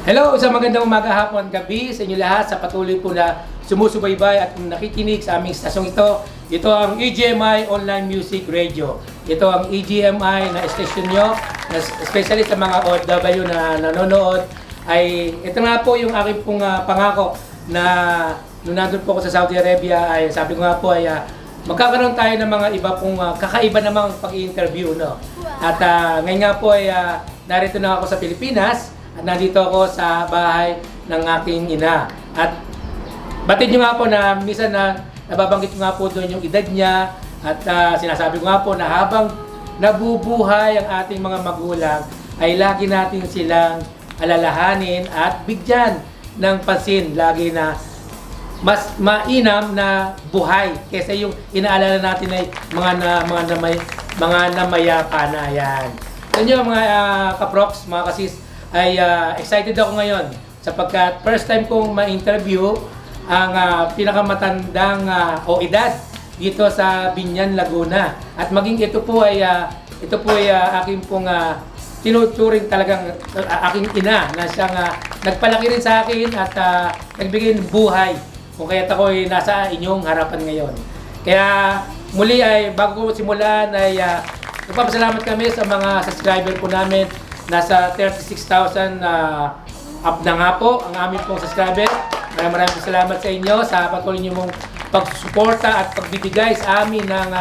Hello, isang magandang umaga, hapon, gabi sa inyo lahat sa patuloy po na sumusubaybay at nakikinig sa aming stasyong ito. Ito ang EGMI Online Music Radio. Ito ang EGMI na station nyo, na especially sa mga OFW na nanonood. Ay, ito nga po yung aking pong pangako na nung nandun po ako sa Saudi Arabia, ay sabi ko nga po ay magkakaroon tayo ng mga iba pong kakaiba namang pag-i-interview. No? At ngayon nga po ay narito na ako sa Pilipinas. At nandito ako sa bahay ng aking ina. At batid nyo nga po na minsan na nababanggit ko nga po doon yung edad niya. At sinasabi ko nga po na habang nabubuhay ang ating mga magulang, ay lagi natin silang alalahanin at bigyan ng pansin. Lagi na mas mainam na buhay kaysa yung inaalala natin ay mga namayapa na yan. So nyo mga kaprox, mga kasis, ay excited ako ngayon sapagkat first time kong ma-interview ang pinakamatandang o edad dito sa Biñan, Laguna. At maging ito po ay aking pong tinuturing talagang aking ina na siyang nagpalaki rin sa akin at nagbigay ng buhay kung kaya't ako ay nasa inyong harapan ngayon. Kaya muli ay bago ko simulan ay nagpapasalamat kami sa mga subscriber po namin. Nasa 36,000 up na nga po ang aming pong subscriber. Maraming salamat sa inyo sa patuloy niyo mong pagsusuporta at pagbibigay sa amin ng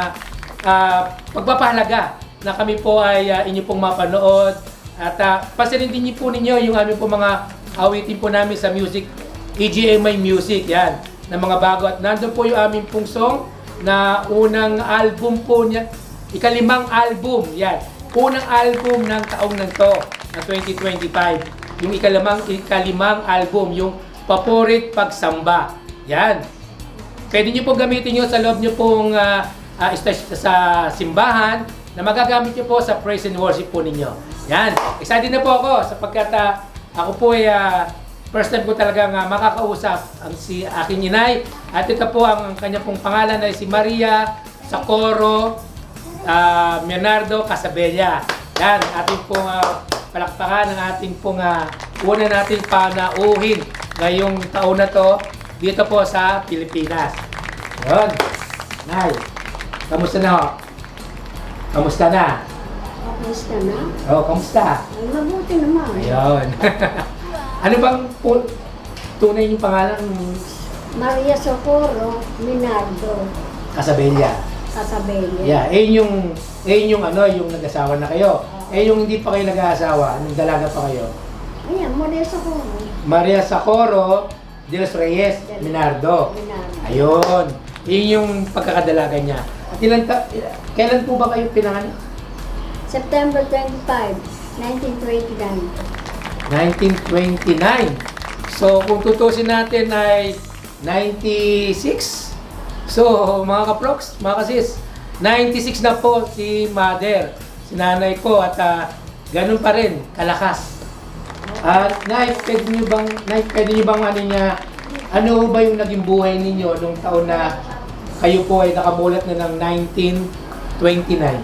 pagpapahalaga na kami po ay inyo pong mapanood. At pansinin din niyo po ninyo yung aming pong mga awitin po namin sa music, EGMI Music, yan, na mga bago. At nandun po yung aming pong song na unang album po niya, ika-5 album, yan. Unang album ng taong na to, ng 2025. Yung ika-5 album, yung Paporit Pagsamba. Yan. Pwede nyo po gamitin nyo sa loob nyo pong sa simbahan na magagamit nyo po sa praise and worship po ninyo. Yan. Excited na po ako sapagkat ako po ay first time ko talagang makakausap ang si aking inay. At ito po ang kanya pong pangalan ay si Maria Socorro Bernardo Casabella. Yan, ating pong palakpakan ng ating pong una nating panauhin ngayong taon na to dito po sa Pilipinas. Yun. Nay, kamusta na ho? Kamusta na? Kamusta na? Oo, kamusta? Ay, mabuti naman. Ayun. Ano bang tunay yung pangalan? Maria Socorro Bernardo Casabella. Casabella. Yeah, yung nag-asawa na kayo. Yung hindi pa kayo nag-asawa, nung dalaga pa kayo. Ayan, Maria Socorro. Maria Socorro de los Reyes Bernardo. Ayun. Yun yung pagkakadalaga niya. At kailan po ba kayo pinanganak? September 25, 1929. 1929. So, kung tutusin natin ay 96. So, mga kaprox, mga kasis, 96 na po si mother, si nanay ko, at ganun pa rin, kalakas. At pwede nyo bang ano ba yung naging buhay ninyo nung taon na kayo po ay nakamulat na ng 1929?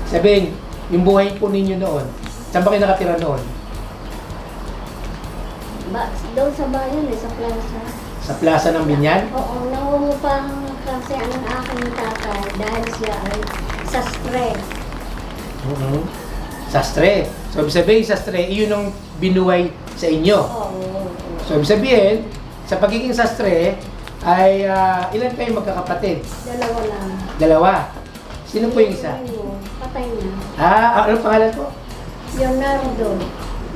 Sabihin, yung buhay po ninyo noon, saan ba kayo nakatira noon? Doon sa bayan sa plaza. Sa plaza ng Biñan? Oo, nangungupang kasi ang aking tatay dahil siya ay sastre. Sastre. So, ibig sabihin, sastre, iyon ang binuhay sa inyo. Oo. So, ibig sabihin, sa pagiging sastre, ay ilan kayo magkakapatid? Dalawa lang. Dalawa. Sino po yung isa? Patay na. Ano pangalan po? Leonardo.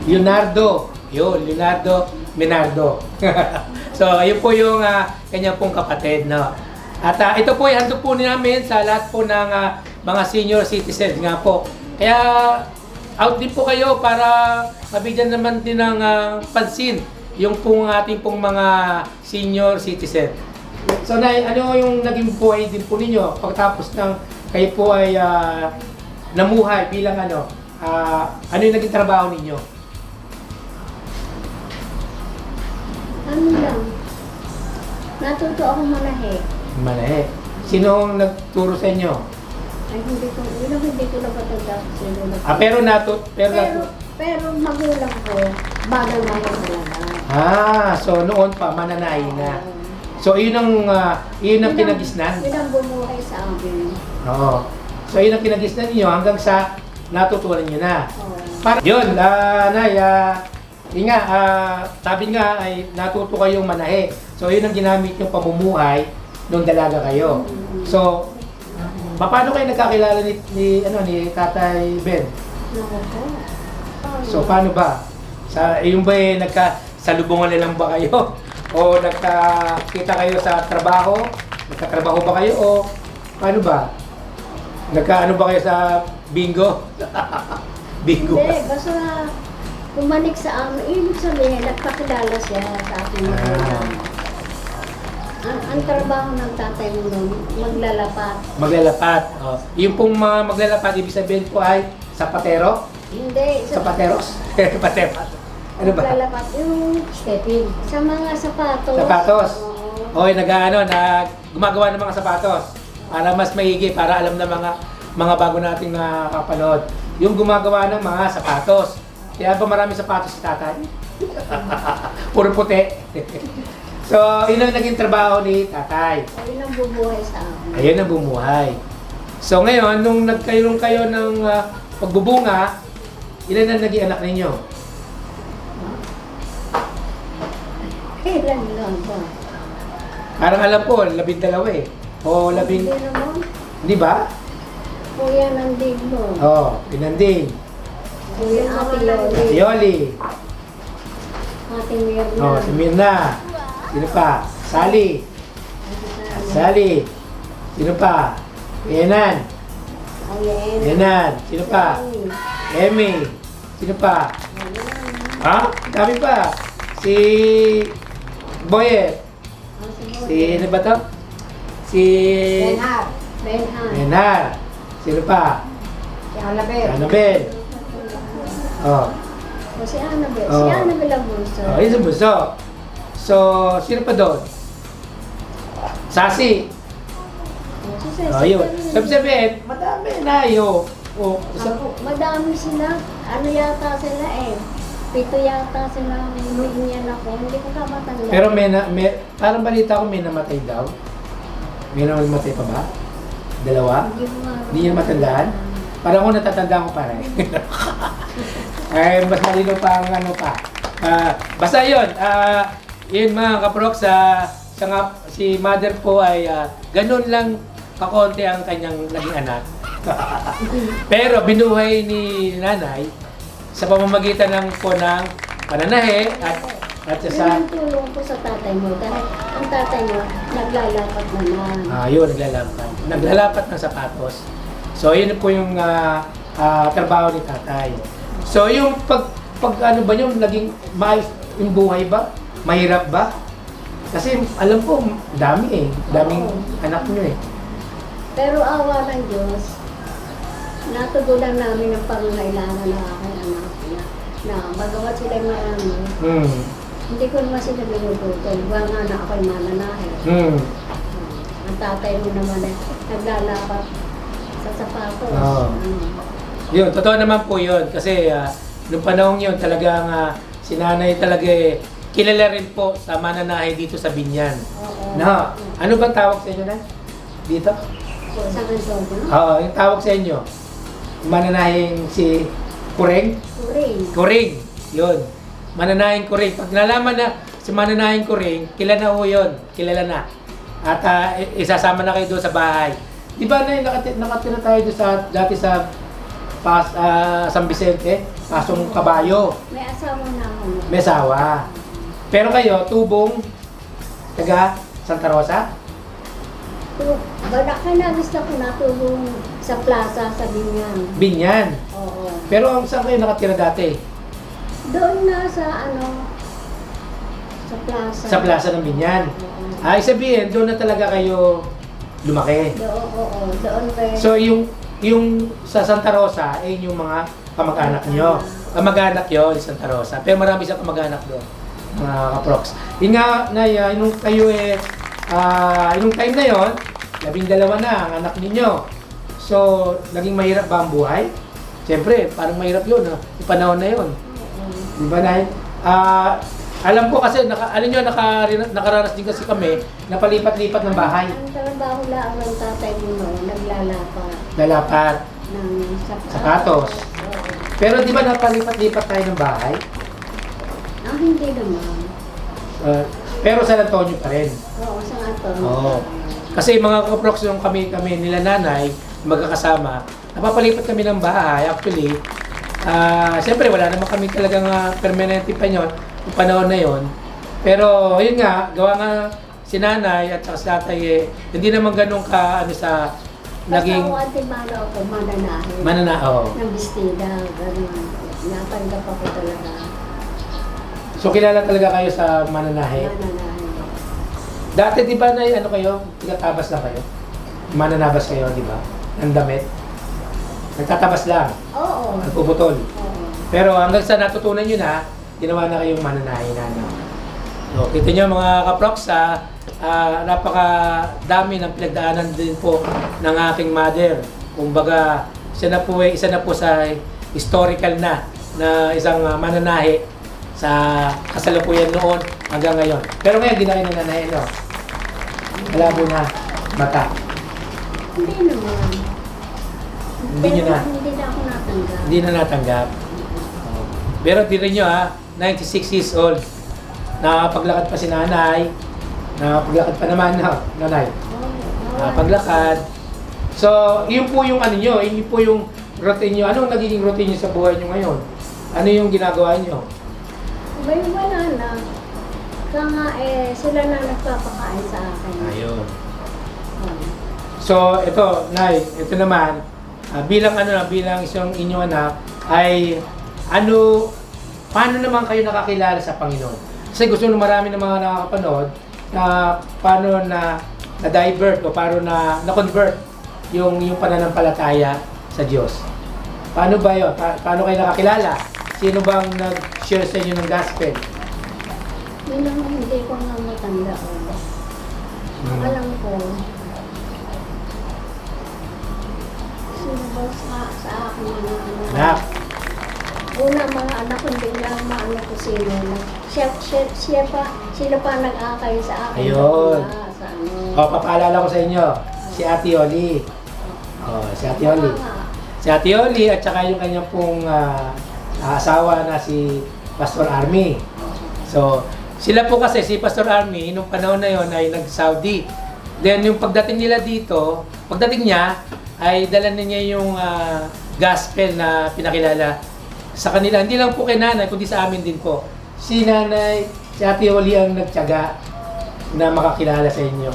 Leonardo. Yun, Leonardo Menardo. So, ayun po yung kanyang pong kapatid, no? At ito po ay handog po namin sa lahat po ng mga senior citizens nga po. Kaya, out din po kayo para mabigyan naman din ng pansin yung pong ating pong mga senior citizen. So, Nay, ano yung naging buhay din po ninyo pagkatapos ng kayo po ay namuhay bilang ano yung naging trabaho ninyo? Ano lang? Natuto akong manahe. Manahe. Sino ang nagturo sa inyo? Ay, hindi ko na patanda sino na. Pero Pero magulang ko, bagal na yung talaga. So noon pa, mananahi na. Oo. So yun ang kinagisnan. Yun ang bumuhay sa amin. Oo. So yun ang kinagisnan niyo hanggang sa natutunan niyo na. Oo. Para yun, Nay, yun nga, sabi nga ay natuto kayong manahe. So yun ang ginamit yung pamumuhay nung dalaga kayo. So, paano kayo nagkakilala ni Tatay Ben? Naku po. So paano ba? Yung ba nagkasalubungan na lang ba kayo? O nagkakita kayo sa trabaho? Nagkatrabaho ba kayo? O paano ba? Nagkaano ba kayo sa bingo? Bingo ba? Hindi, basta pumanik sa amin. Ibig sabihin, nagpakilala siya sa aking magulang. Ang trabaho ng tatay mo nun, maglalapat. Maglalapat. Oh. Yung pong mga maglalapat, ibig sabihin po ay sapatero? Hindi, Sapateros? Sapateros. Ano ba? maglalapat yung stepping. Sa mga sapatos. Sapatos. Oo. Okay, gumagawa ng mga sapatos para mas maigi, para alam na mga bago nating nakakapanood. Yung gumagawa ng mga sapatos. Kaya ba maraming sapatos si tatay? Puro puti. So, yun ang naging trabaho ni tatay. Ayun ang bubuhay sa amin. Ayun ang bumuhay. So ngayon, nung nagkaroon kayo ng pagbubunga, ilan ang naging anak ninyo? Kailan lang ba? Parang alam ko, 12 eh. O 10, Hindi naman. di ba? Kuya Nanding mo. Oh, Pinanding, Kuya Ate Loli. si Yoli, Ate Mirna. oh, si Mirna, sino pa? Sally, Sally, sino pa? Yenan, Ayen. Yenan, sino pa? Emmy, sino pa? Ha? Dami pa. Si Boyet, si ano ba to? Si Benhar. Benhar. Yenar, sino pa? Si Annabel. Annabel. Oh, O si Annabel. Oh. Si Annabel ang bunso. oh, yun sa bunso. So, sino pa doon? Sasi. Si Ceci. Oh, yun. Sabi, madami na yun. Oh, Madami sila. Ano yata sila eh. 7 yata sila. Minyan ako. Hindi ko ka matanda. pero parang balita ko may namatay daw. May namatay pa ba? Dalawa? Hindi ko nga. Hindi niyo matandaan? Parang ako natatandaan ko pare. Ay, mas malino pa ang ano pa. Basta yun, yun mga kaprok, si mother po ay ganun lang kakonti ang kanyang naging anak. Pero binuhay ni nanay sa pamamagitan ng pananahe at Yun sa ang tulong ko sa tatay mo. Dahil ang tatay mo, naglalapat naman. yun, naglalapat ng sapatos. So yun po yung trabaho ni tatay. So yung pag ano ba yung naging maayos yung buhay ba? Mahirap ba? Kasi alam ko, daming anak nyo eh. Pero awa ng Diyos, natugunan namin ang pangangailangan ng aking anak na bagamat sila marami, hindi ko naman sila binubutol. Huwag nga na ako'y mananahe. Ang tatay mo naman eh, naglalapat sa sapatos. Oo. Yun, totoo naman po yun. Kasi nung panahon yun, talagang si nanay talaga kilala rin po sa mananahe dito sa Binyan. Oo. No? Ano bang tawag sa inyo na? Dito? Sa kanto mo? Oo, yung tawag sa inyo. Mananahing si Kureng? Kuring. Kuring. Yun. Mananahing Kuring. Pag nalaman na si mananahing Kuring, kilala na ho yun. Kilala na. At isasama na kayo doon sa bahay. Di ba na nakatira tayo doon dati sa San Vicente? Pasong Kabayo. May asawa na ako. May asawa. Pero kayo, tubong taga Santa Rosa? Bada ka na gusto ko natulong sa plaza sa Binyan. Binyan. Oo. Pero saan kayo nakatira dati? Doon na sa sa plaza. Sa plaza ng Binyan. Oo. Ay sabihin, doon na talaga kayo lumaki. Doon, oo. Doon pa. So yung sa Santa Rosa ay yung mga kamag-anak nyo. Kamag-anak yun, Santa Rosa. Pero marami siyang kamag-anak doon, mga kaproks. Yun nga, Naya, nung kayo nung time na yon, 12 na ang anak ninyo. So, naging mahirap ba ang buhay? Siyempre, parang mahirap yun, no? Yung panahon na yun. Oo. Di ba, Nay? Alam ko kasi, alam nyo, nakaranas din kasi kami na palipat-lipat ng bahay. Ang trabaho lang ng tatay mo noon, naglalapat Lalapat. ng Sapatos. Oo. Pero di ba napalipat-lipat tayo ng bahay? Hindi naman. Pero San Antonio pa rin. Oo, sa ato. Oo. Kasi mga kaprox yung kami nila nanay, magkakasama, napapalipat kami ng bahay. Actually, siyempre wala naman kami talagang permanente pa yun, yung panahon na yon. Pero yun nga, gawa nga si nanay at saka si tatay, hindi naman ganun ka sa naging Basta ako antimano ako, mananahin. mananao. Ng bestida, gano'n. Natanggap ako talaga. So kilala talaga kayo sa mananahe. Mananahin. Dati di ba na kayo, tigatabas lang kayo? Mananabas kayo, di ba? Ng damit. Nagtatabas lang, Oo. nagpuputol. Oo. Pero hanggang sa natutunan nyo na, ginawa na kayong mananahe na. So, kita nyo mga kaprox, napakadami ng pinagdaanan din po ng aking mother. Kumbaga, isa na po sa historical na isang mananahe sa kasalukuyan noon hanggang ngayon. Pero ngayon, di na kayo nananahe, no? Malabo na, mata. Hindi naman. Hindi nyo na. Hindi na ako natanggap. Hindi na natanggap. Pero di rin nyo 96 years old. Nakapaglakad pa si nanay. Nakapaglakad pa naman, nanay. Oo. Nakapaglakad. So, yun po yung ano nyo, yun po yung routine nyo. Anong nagiging routine nyo sa buhay nyo ngayon? Ano yung ginagawa nyo? May wala na. Kaya nga sila na nagpapakain sa akin. Ayun. Oo. So, ito, Nay, ito naman, bilang isang inyong anak, ay paano naman kayo nakakilala sa Panginoon? Kasi gusto nung marami ng mga nakakapanood na paano na-divert o paano na-convert yung pananampalataya sa Diyos. Paano ba yun? Paano kayo nakakilala? Sino bang nag-share sa inyo ng gospel? Yun ang hindi ko nga matandaan. Ang alam ko, sino ba sa akin mga Anak. Una mga anak ko, hindi lang maano ko sino. Sila pa nag-akay sa akin. Ayun. Sa ano. O, papaalala ko sa inyo, si Ate Oli. Si Ate Oli. Si Ate Oli at saka yung kanyang pong asawa na si Pastor Army. So, sila po kasi, si Pastor Army, nung panahon na yon ay nag-Saudi. Then, yung pagdating nila dito, pagdating niya, ay dala na niya yung gospel na pinakilala sa kanila. Hindi lang po kay nanay, kundi sa amin din po. Si nanay, si Ate Oli ang nagtiyaga na makakilala sa inyo.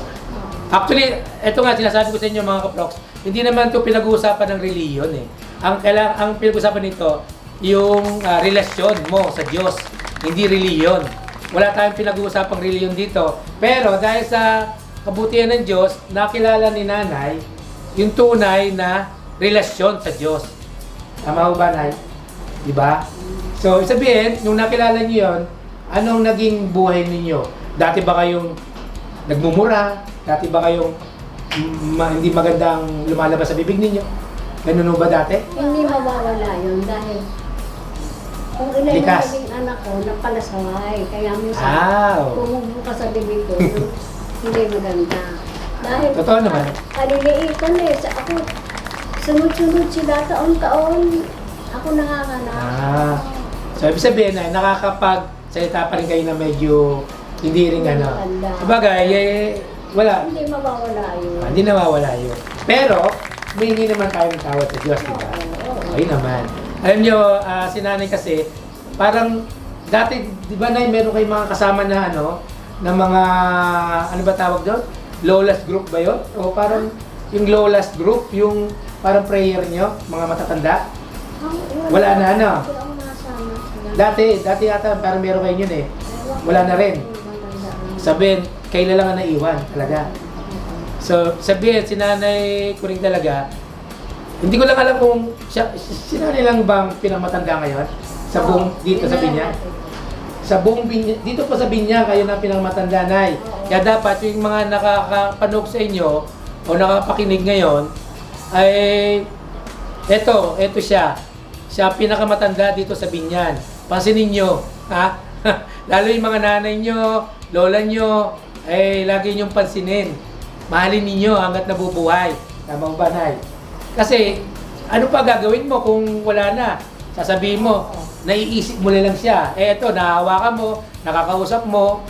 Actually, ito nga, sinasabi ko sa inyo mga kaprox, hindi naman ito pinag-uusapan ng reliyon eh. Ang pinag-uusapan nito, yung relasyon mo sa Diyos, hindi reliyon. Wala tayong pinag-uusapang reliyon dito. Pero dahil sa kabutihan ng Diyos, nakilala ni nanay yung tunay na relasyon sa Diyos. Tama ho ba, Nay? Diba? So, sabihin, nung nakilala niyo yon, anong naging buhay ninyo? Dati ba kayong nagmumura? Dati ba kayong hindi magandang lumalabas sa bibig ninyo? Ganun ba dati? Hindi mawawala yun dahil kung ilan yung Likas. naging anak ko, napalasaway. Kaya minsan, Ah. pumubuka sa bibig ko, hindi maganda. Dahil Totoo naman. kaliliitan ako, sunod-sunod sila taon-taon. Ako nanganganak. So, ibig sabihin na nakakapag-salita pa rin kayo na medyo hindi rin Sabagay, wala. Hindi mawawala yun. Hindi nawawala yun. Pero, humingi naman tayo ng tawad sa Diyos, di ba? Oo. Ayun naman. Alam nyo, si nanay kasi, parang, dati, di ba Nay, meron kayong mga kasama na na mga, ano ba tawag doon? Lowless group ba yun? O parang, yung lowless group, yung parang prayer nyo, mga matatanda? Wala na, ano? Hindi ako nasama sila. Dati yata, parang meron kayo yun eh. Wala na rin. Sabihin, kailan lang ang naiwan talaga. So, sabihin, si nanay ko rin talaga, hindi ko lang alam kung si nanay lang bang pinangmatanda ngayon? Sa buong, dito sa Binyang? Sa buong Binyang, dito po sa Binyang, kayo na pinangmatanda, Nay. Kaya dapat yung mga nakakapanog sa inyo, o nakapakinig ngayon, ay, eto siya. siya pinakamatanda dito sa Binyan. Pansinin nyo, ha? Lalo yung mga nanay nyo, lola nyo, eh, lagi nyong pansinin. Mahalin ninyo hanggat nabubuhay. Tama ba, Nay? Kasi, ano pa gagawin mo kung wala na? Sasabihin mo, naiisip mo na lang siya. Eh, eto, nahawakan mo, nakakausap mo.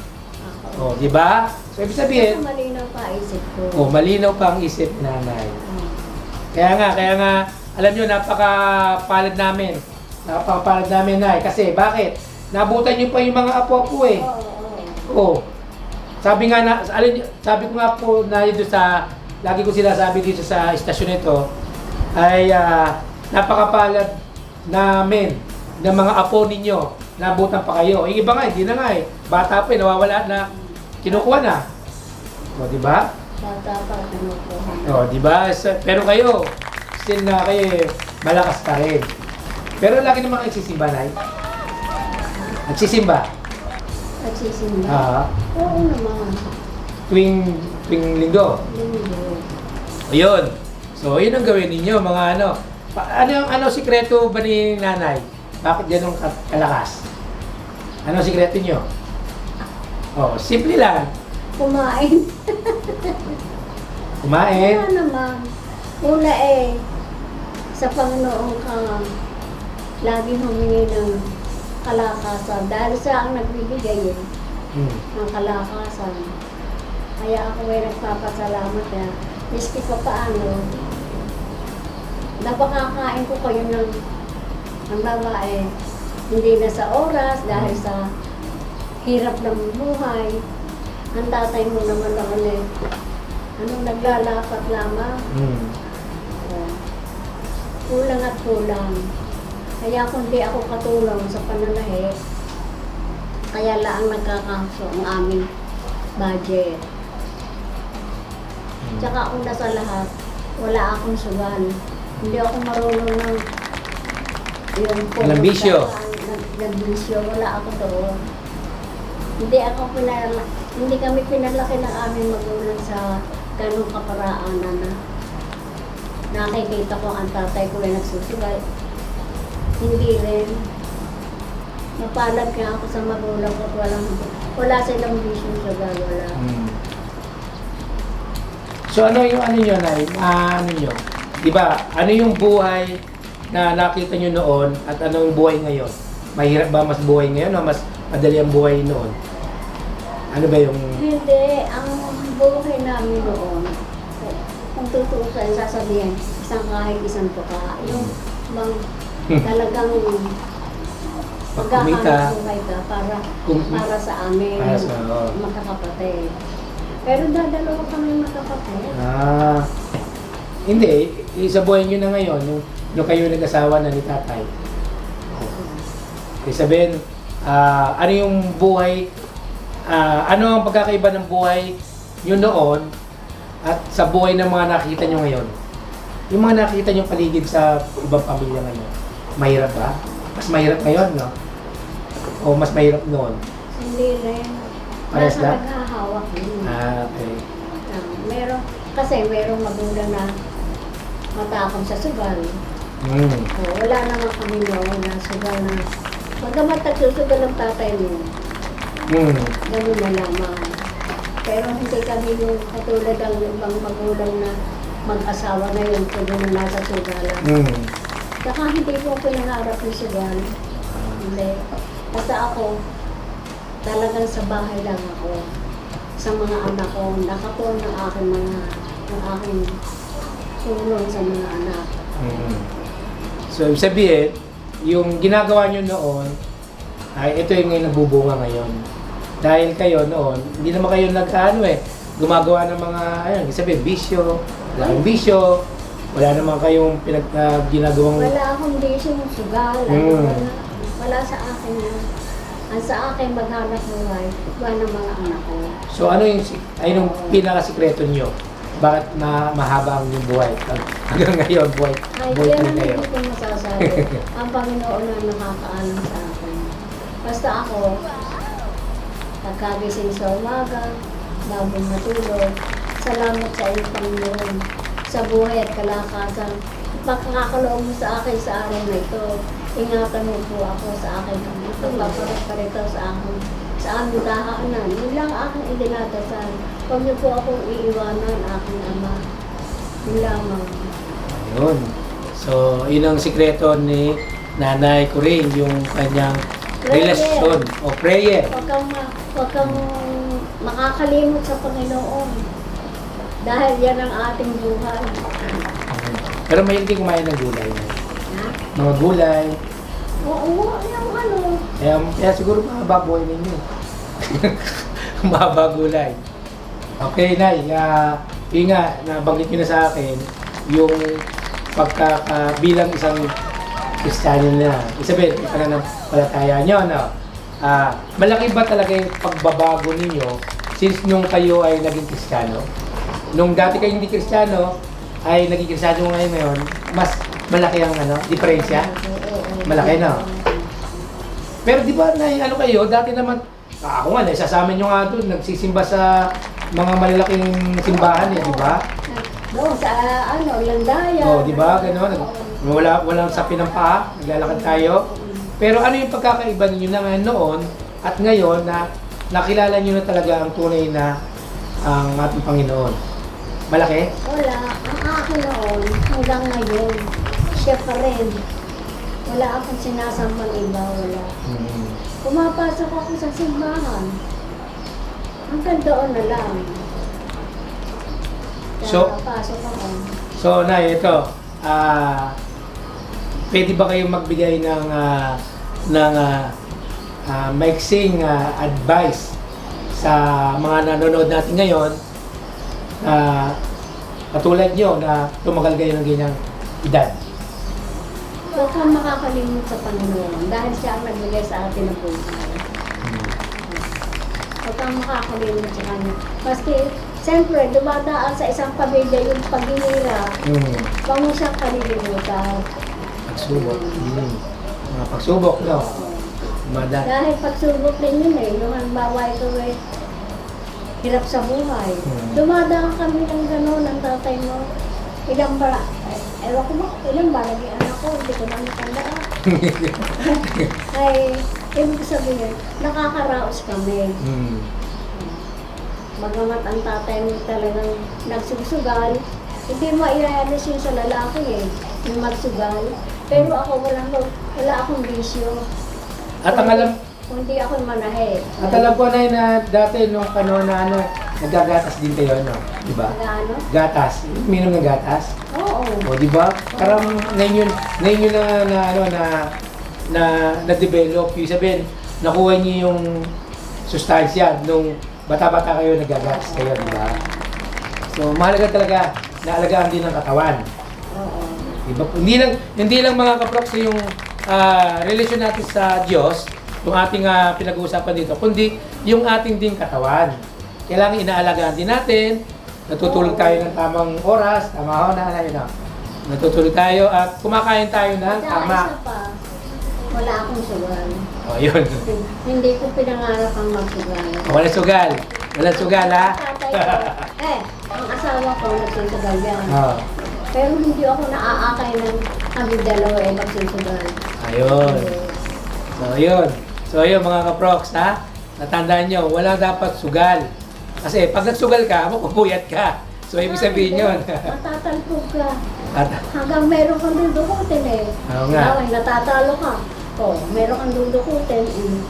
O, di ba? So, ibig sabihin, Malinaw pa isip ko. malinaw pa ang isip ni Nanay. Kaya nga, alam nyo, napakapalad namin. Napakapalad namin, Nay. Kasi, bakit? Nabutan nyo pa yung mga apo-apo eh. Oo. Sabi nga na, sabi ko nga po na dito sa, lagi ko sinasabi dito sa istasyon nito, ay napakapalad namin ng mga apo ninyo. Nabutan pa kayo. Yung iba nga, hindi na nga eh. Bata pa eh, nawawala na, kinukuha na. O, di ba? Bata pa, kinukuha. O, di ba? Pero kayo, still na kayo eh, malakas pa rin. Pero lagi naman kayo nagsisimba, Nay. Nagsisimba. Nagsisimba? Oo naman. Tuwing linggo. Linggo. Ayun. So, yun ang gawin ninyo, mga ano. Ano sikreto ba ni Nanay? Bakit ganun kalakas? Ano sikreto nyo? Oh, simple lang. Kumain. Kumain. Wala naman. Una eh, sa Panginoon ka laging humingi ng kalakasan. Dahil siya ang nagbibigay ng kalakasan. Kaya ako ay nagpapasalamat na miski pa paano, napakakain ko kayo ng babae. Hindi na sa oras dahil sa hirap ng buhay. Ang tatay mo naman naman eh, naglalapat lamang. Kulang at kulang. Kaya kung di ako katulong sa pananahe, kaya lang nagkakaso ang aming budget. Tsaka una sa lahat, wala akong sugal. Hindi ako marunong ng yung Walang bisyo. Nagbisyo, wala ako doon. Hindi kami pinalaki ng aming magulang sa ganong kaparaanan na nakikita ko ang tatay ko ay nagsusugal. Hindi rin. Mapalad nga ako sa magulang ko at wala silang bisyo sugal, wala. So, ano yung ano nyo, Nay? Ano nyo? Diba, ano yung buhay na nakita nyo noon at ano yung buhay ngayon? Mahirap ba mas buhay ngayon o mas madali ang buhay noon? Ano ba yung... Hindi, ang buhay namin noon, kung tutuusan, sasabihin, isang kahit isang tuka, yung bang talagang Kumita. magkakabuhay ka para sa amin, Para sa, magkakapatid. Pero dadalawa kami magkakapatid. Hindi. Sa buhay nyo na ngayon, nung kayo nag-asawa na ni tatay. Sabihin, ano yung buhay, ano ang pagkakaiba ng buhay nyo noon at sa buhay ng mga nakita nyo ngayon? Yung mga nakita nyo paligid sa ibang pamilya ngayon, mahirap ba? Mas mahirap ngayon, no? O mas mahirap noon? Hindi rin. Parehas Nasa lang? naghahawak din. Okay. Kasi merong magulang na matakam sa sugal. Wala naman kami noon na sugal na magamat nagsusugal ang tatay mo. Ganun na lamang. Pero hindi kami yung katulad ang ibang magulang na mag-asawa na yun kung na nasa sugalan. Saka hindi ko pinangarap yung sugal. Hindi. Basta ako, talagang sa bahay lang ako. Sa mga anak ko, nakatuon ng aking tulong sa mga anak. So, ibig sabihin, yung ginagawa nyo noon, ay ito yung nabubunga ngayon. Dahil kayo noon, hindi naman kayo gumagawa ng mga, ayun, ibig sabihin, bisyo, wala kang bisyo, wala naman kayong ginagawang... Wala akong bisyo ng sugal. Wala sa akin yan. Ang sa akin maghanap buhay, buhay ng mga anak ko. So ano yung pinakasikreto nyo? Bakit mahaba ang yung buhay? Hanggang ngayon, buhay Yan na ang kayo. hindi ko masasabi. Ang Panginoon na nakakaalam sa akin. Basta ako, pagkagising sa umaga, bagong matulog, salamat sa iyo, Panginoon, sa buhay at kalakasan. pagkakakaloob mo sa akin sa araw na ito, ingatan mo po ako sa akin. Pagpaparat pa rito sa aming tahanan. Yun lang aking idinadasal. Huwag niyo po akong iiwanan, aking ama. Yun lamang. Ayun. So, yun ang sikreto ni Nanay Corinne, yung kanyang relasyon o prayer. Huwag kang makakalimot sa Panginoon. Dahil yan ang ating buhay. Pero may hindi kumain ng gulay. Ha? Mga gulay. Oo, yung ano. Kaya siguro mahaba buhay ninyo. Mahaba gulay. Okay, Nay. Yun nga, nabanggit nyo na sa akin, yung bilang isang Kristiyano na. Isabel, pananampalataya nyo, no? Malaki ba talaga yung pagbabago ninyo since nung kayo ay naging Kristiyano? Nung dati kayo hindi Kristiyano, ay naging Kristiyano ngayon, mas malaki ang diferensya? Malaki, no? Pero di ba, ano kayo, dati naman, ako nga, naisasama nyo nga doon, nagsisimba sa mga malalaking simbahan, di ba? Doon sa Landayan. Oh, di ba? Gano'n. Walang sapi ng paa, naglalakad tayo. Pero ano yung pagkakaiba ninyo na noon at ngayon na nakilala nyo na talaga ang tunay na ang ating Panginoon? Malaki? Wala. Ang akin noon, hanggang ngayon, siya pa rin. Wala akong sinasambang iba, wala. Pumapasok ako sa simbahan. Hanggang doon na lang. Pasok ako. So, Nay, ito. Pwede ba kayong magbigay ng maiksing advice sa mga nanonood natin ngayon katulad nyo na tumagal kayo ng ganyang edad? Huwag kang makakalimot sa Panginoon dahil siya ang nagbigay sa atin ng buhay. Huwag kang makakalimot sa Kanya. Maski, siyempre, dumadaan sa isang pamilya yung paghihirap. Huwag mo siyang kalilimutan. Pagsubok. Mga pagsubok, no? Dahil pagsubok din yun yung halimbawa ito hirap sa buhay. Dumadaan kami ng gano'n ng tatay mo. Ilang ba naging anak ko, hindi ko na matandaan. Ay, ibig sabihin, nakakaraos kami. Magamat ang tatay mo talagang nagsusugal, hindi maiayanis yun sa lalaki yung magsugal. Pero ako wala akong bisyo. At ang alam, Hindi ako manahe. at alam ko na dati nung nagagatas din kayo, no? Di ba? Ano? Gatas. Minom ng gatas. Oo. O, di ba? Parang ngayon yun na-develop. Yung sabihin, nakuha niyo yung sustansya nung bata-bata kayo, nagagatas kayo, di ba? So, mahalaga talaga na alagaan din ng katawan. Oo. Diba? Hindi lang mga kaproks yung relasyon natin sa Diyos, yung ating pinag-uusapan dito, kundi yung ating ding katawan. Kailangan inaalagaan din natin, natutulog tayo ng tamang oras, tama ho na, natutulog tayo at kumakain tayo ng tama. Isa pa, wala akong sugal. O, yun. Hindi ko pinangarap ang magsugal. Walang sugal. Walang sugal, ha? Tatay ko, ang asawa ko nagsusugal yan. Oh. Pero hindi ako naaakay ng kami dalawa magsusugal. Ayun. So, yun mga kaproks, ha? Natandaan nyo, wala dapat sugal. Kasi pag nagsugal ka, mapupuyat ka. So, ibig sabihin yun. Matatalpog ka. Hanggang meron kang dudukutin Oo nga. Natatalo ka. Meron kang dudukutin.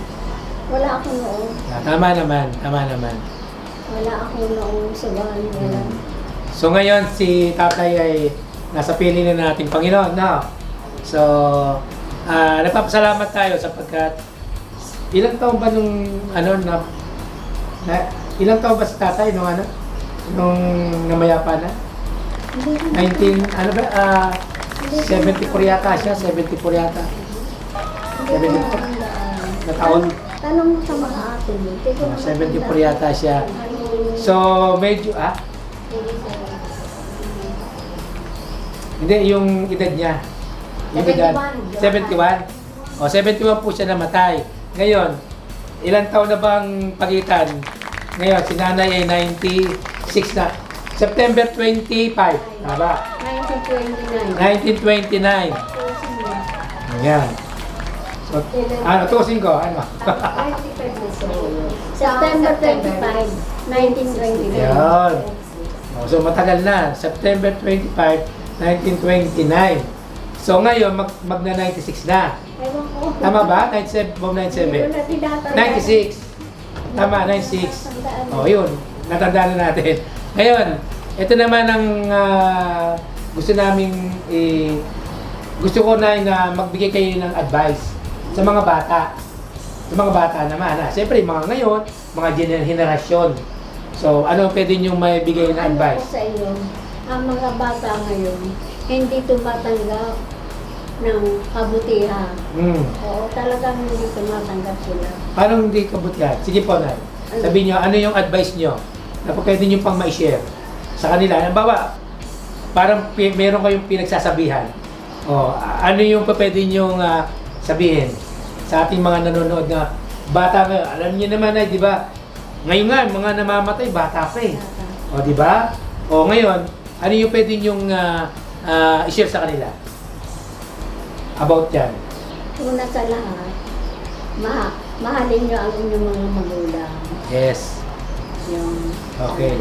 Wala ako noon. Tama naman. Wala ako noong sugal. So, ngayon, si tatay ay nasa piling na nating Panginoon, no? So, nagpapasalamat tayo sapagkat ilang taon ba nung ilang taon ba si tatay nung namayapa na? 74 yata siya, 74 yata. 74 na taon. Tanong mo sa mga ate mo. 74 yata siya. So, medyo, hindi, yung edad niya. Yung edad, 71. O, 71 po siya namatay. Ngayon, ilang taon na bang pagitan? Ngayon, si nanay ay 96 na. September 25. Tama? 1995. 1929. 1929. Ayan. So, ano, tusin ko, ano? September 25, 1929. Yan. Oh, so matagal na, September 25, 1929. So ngayon, magna 96 na. Ewan ko. Tama ba? 97, Bob Hindi 97? ko na tinatandaan. 96. Tama, 96. Oh, yun. Natandaan na natin. Ngayon, ito naman ang gusto naming gusto ko na magbigay kayo ng advice sa mga bata. Sa mga bata naman. Siyempre, mga ngayon, mga henerasyon. So, ano pwede nyo may bigay na Ano ko advice? sa iyo, ang mga bata ngayon, hindi tumatanggap ng kabutihan. Oo, talagang hindi tumatanggap sila. Paano hindi kabutihan? Sige po, Nay. Sabihin nyo, ano yung advice nyo na pwede nyo pang ma-share sa kanila? Halimbawa, parang meron kayong pinagsasabihan. Ano yung pwede nyo sabihin sa ating mga nanonood na bata ngayon? Alam niyo naman ay, di ba? Ngayon nga, mga namamatay, bata pa eh. Di ba? Ngayon, ano yung pwede nyong i-share sa kanila? About yan. Una sa lahat, mahalin niyo ang inyong mga magulang. Yes. Yung, Okay.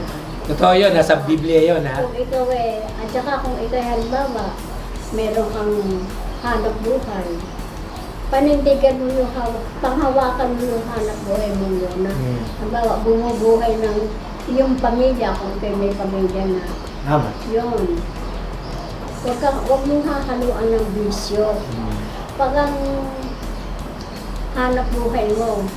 Totoo yun, nasa Biblia yun, ha? Kung ikaw at saka kung ikaw halimbawa, meron kang hanap buhay, panindigan mo yung panghawakan mo yung hanap buhay mo yun na halimbawa, bumubuhay ng iyong pamilya kung kayo may pamilya na. Tama. Yun. Huwag mong hakaluan ng bisyo. Pag ang hanap buhay mo,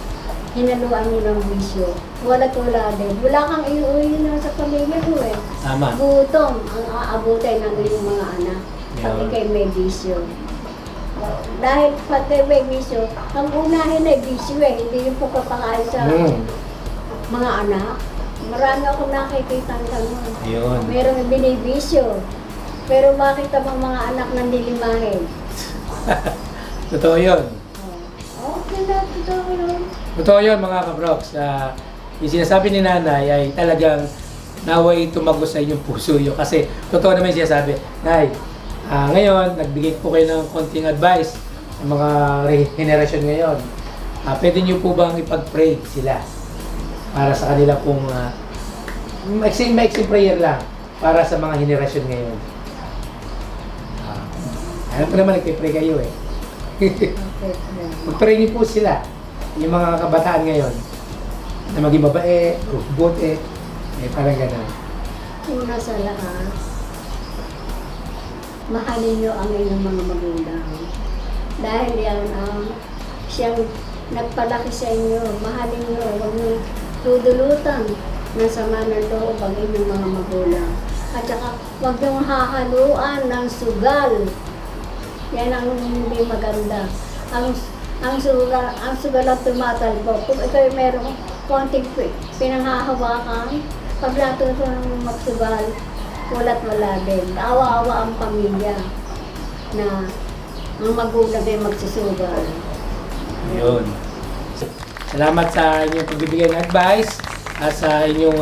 hinaluan mo ng bisyo, wala din. Wala kang iuwi na sa pamilya mo eh. Tama. Gutom ang aabutin ng iyong mga anak pag Yun. ikay may bisyo. Dahil pag kayo may bisyo, ang unahin ay bisyo eh, hindi yung pagpapakain sa mga anak. Marami akong nakikita ng ganun. Yun. Merong binibisyo. Pero makita mo mga anak nang dilimahin. Totoo yun. Okay na, totoo yun. Totoo yun, mga kabroks. Yung sinasabi ni nanay ay talagang naway tumagos sa inyong puso yun. Kasi totoo naman yung sinasabi, Nay, ngayon, nagbigay po kayo ng konting advice sa mga henerasyon ngayon. Pwede niyo po bang ipag-pray sila para sa kanila pong maiksing prayer lang para sa mga henerasyon ngayon? Alam ko naman, nagpipray kayo eh. Okay. Mag-pray niyo po sila, yung mga kabataan ngayon, na maging babae, buti, parang gano'n. Una sa lahat, mahalin niyo ang inyong mga magulang. Dahil yan ang siyang nagpalaki sa inyo. Mahalin niyo, huwag niyo tudulutan ng sama ng loob ang inyong mga magulang. At saka, huwag niyo hahaluan ng sugal. Yan ang hindi maganda. Ang sugal at tumatalbog. Kung ikaw merong konting pinanghahawakan, pag natuto ng magsugal, wala din. Awa-awa ang pamilya na ang magulang ay magsusugal. Yun. Salamat sa inyong pagbibigay ng advice at sa inyong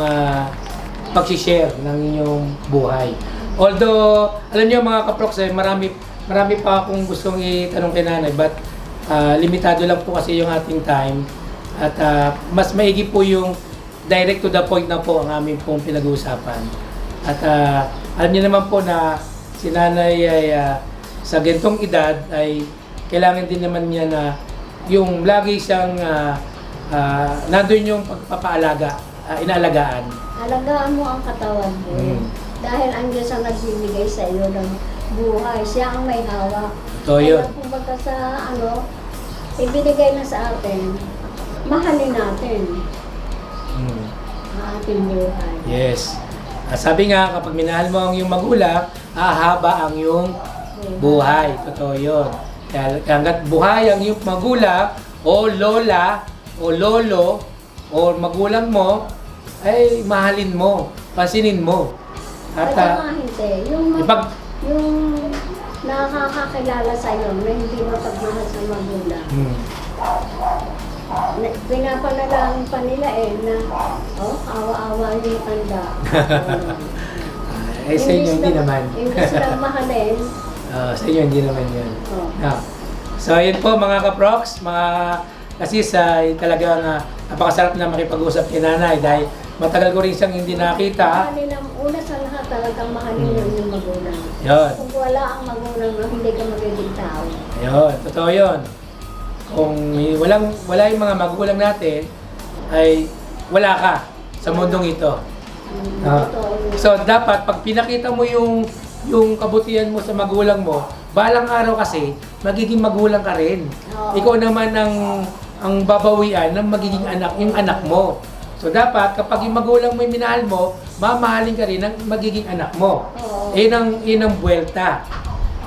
pag-share ng inyong buhay. Although, alam niyo mga kaproks, marami pa akong gustong itanong kay nanay, but limitado lang po kasi yung ating time at mas maigi po yung direct to the point na po ang aming pong pinag-uusapan. At alam niyo naman po na si nanay ay sa gantong edad ay kailangan din naman niya na yung lagi siyang nandun yung pagpapaalaga, inaalagaan. Alagaan mo ang katawan mo. Dahil ang Diyos ang nagbibigay sa iyo ng buhay. Siya ang may hawak. Ito yun. Kaya kumbaga sa ibinigay na sa atin, mahalin natin ang ating buhay. Yes. Sabi nga, kapag minahal mo ang iyong magulang, hahaba ang iyong buhay. Totoo yun. Kaya hanggat buhay ang iyong magulang, o lola, o lolo, o magulang mo, ay mahalin mo, pansinin mo. At At hindi. ipag... Yung nakakakilala sa iyo na hindi mo pagmahal sa magulang. Pinapanalangin pa nila na, awa-awa yung tanda. Eh, sa inyo hindi naman. Imbis na mahalin. Sa inyo hindi naman yun. Oh. So, ayun po mga kaprox, mga kasis, ay talagang napakasarap na makipag-usap kay nanay dahil matagal ko rin siyang hindi nakita. Mahalin ang una sa lahat, talagang mahalin mo yung magulang. Yun. Kung wala ang magulang mo, hindi ka magiging tao. Ayun, totoo yun. Kung wala yung mga magulang natin, ay wala ka sa mundong ito. Totoo yun. So, dapat pag pinakita mo yung kabutihan mo sa magulang mo, balang araw kasi, magiging magulang ka rin. Oo. Ikaw naman ang babawian ng magiging anak, yung anak mo. So, dapat kapag yung magulang mo yung minahal mo, mamahalin ka rin ng magiging anak mo. Oo. Yun ang buwelta.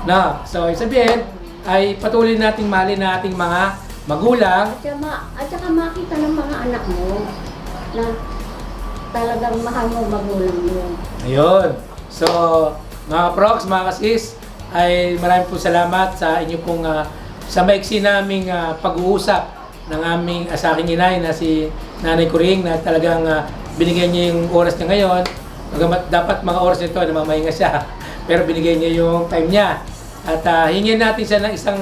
No? So, sabihin, ay patuloy nating mahalin na ating mga magulang. At saka makita ng mga anak mo na talagang mahal mo magulang mo. Ayun. So, mga prox, mga kasis, ay maraming po salamat sa inyo pong sa maiksi naming pag-uusap ng aming sa aking inay na si Nanay Kuring na talagang binigyan niya yung oras niya ngayon. Dapat mga oras nito namamahinga siya pero binigyan niya yung time niya. At hingin natin siya ng isang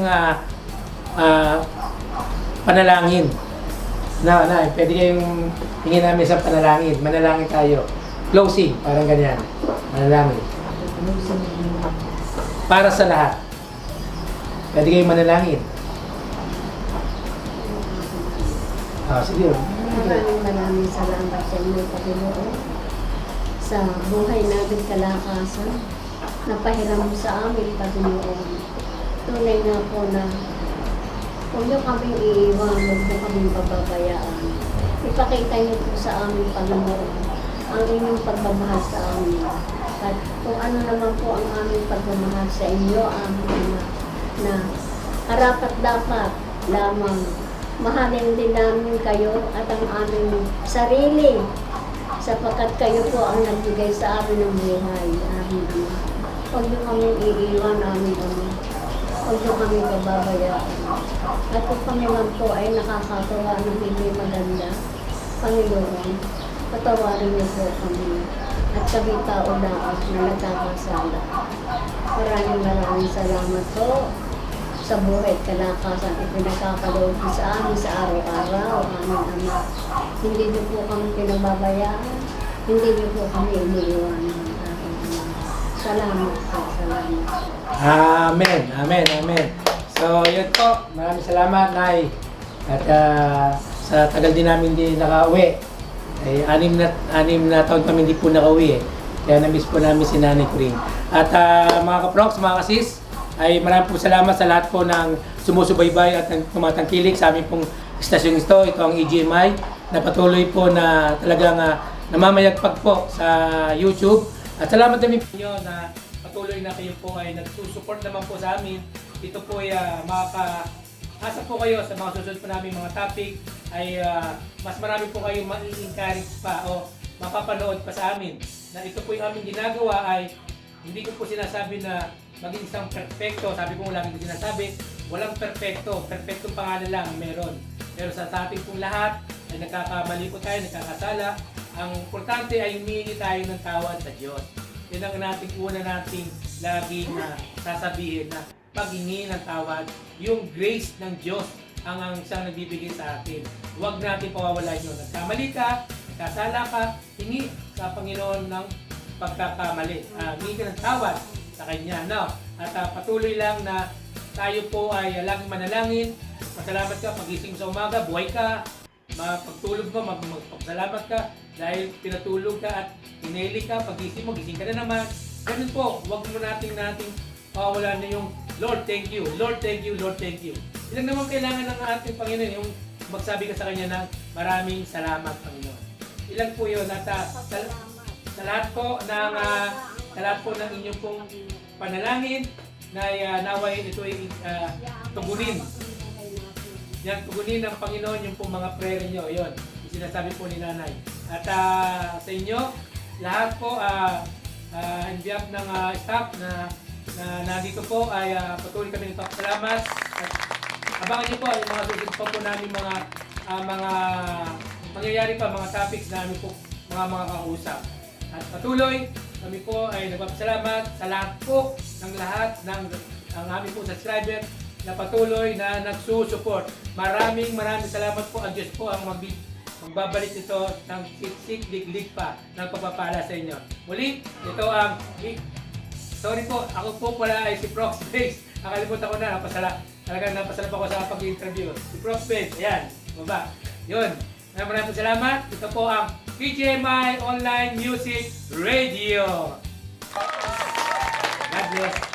panalangin. Nay, pwede kayong hingin namin isang panalangin. Manalangin tayo. Closing, parang ganyan. Manalangin. Para sa lahat. Pwede kayong manalangin. Sige. Maraming salamat sa inyo, Panginoon. Sa buhay natin kalakasan, napahiram mo sa amin, Panginoon. Tunay nga po na huwag niyo kaming iiwan, huwag niyo kaming pababayaan. Ipakita niyo po sa amin, Panginoon, ang inyong pagmamahal sa amin. At kung ano naman po ang aming pagmamahal sa inyo, aming Ama, na harapat dapat lamang mahalin din namin kayo at ang aming sarili sapagkat kayo po ang nagbigay sa amin ng buhay, aming Ama. Huwag niyo kaming iiwan, aming Ama. Huwag niyo kaming pababayaan. At kung kami man po ay nakakatawa ng hindi maganda, Panginoon, patawarin niyo po kami. At kami tao na nagkakasala. Maraming salamat po sa buhay at kalakasan ipinagkakaloob sa amin sa araw-araw, aming Ama. Hindi niyo po kami pinababayaan, hindi niyo po kami iniiwanan, aming Ama. Salamat po, salamat. Amen, amen, amen. So, yun po. Maraming salamat, Nay. At sa tagal din namin hindi nakauwi. Ay, anim na taon kami hindi po nakauwi eh. Kaya na-miss po namin si Nanay Kuring. At mga kaprox, mga kasis, ay maraming po salamat sa lahat po ng sumusubaybay at tumatangkilik sa aming pong istasyon ito. Ito ang EGMI na patuloy po na talagang namamayagpag po sa YouTube. At salamat namin po inyo na patuloy na kayo po ay nagsusupport naman po sa amin. Ito po ay makaka-asa po kayo sa mga susunod po namin mga topic ay mas marami po kayong ma-encourage pa o mapapanood pa sa amin. Na ito po yung aming ginagawa ay hindi ko po sinasabi na maging isang perfecto. Sabi ko lagi ko sinasabi, walang perfecto. Perfectong pangalan lang meron. Pero sa ating pong lahat ay nagkakamali po tayo, nagkakasala. Ang importante ay humingi tayo ng tawad sa Diyos. Yan ang una nating laging sasabihin na paghingi ng tawad, yung grace ng Diyos ang siyang nagbibigay sa atin. Huwag natin pawawalan yun. Nagkamali ka, nagkasala ka, hingi sa Panginoon ng pagkakamali. Hingi ka ng tawad sa Kanya. No? At patuloy lang na tayo po ay laging manalangin. Masalamat ka, pagising sa umaga, buhay ka. Pagtulog mo, magpasalamat ka dahil pinatulog ka at hineli ka, pagising mo, gising ka na naman. Ganun po, huwag mo nating pawawalan na yung Lord, thank you. Lord, thank you. Lord, thank you. Ilang naman kailangan ng ating Panginoon yung magsabi ka sa Kanya ng maraming salamat, Panginoon. Ilang po yun. At sa lahat po ng inyong pong panalangin na naway ito ay tugunin. Yan, tugunin ng Panginoon yung pong mga prayer nyo. Yun, sinasabi po ni Nanay. At sa inyo, lahat po, in behalf ng staff na nandito po ay patuloy kami ng salamat. At abangan niyo po yung mga susunod pa po namin mga mangyayari pa, mga topics na namin po mga kausap. At patuloy kami po ay nagpapasalamat sa lahat po ng lahat ng ang aming po subscriber na patuloy na nagsusupport. Maraming salamat po. Ang Diyos po ang magbabalik ito ng siksik liglig pa ng pagpapala sa inyo. Muli, ito ang sorry po, ako po pala ay si Proxbase. Nakalimutan ko na, talagang napasala pa ako sa pag-interview. Si Proxbase, ayan, baba. Yun, maraming salamat. Ito po ang PGMI Online Music Radio. God bless.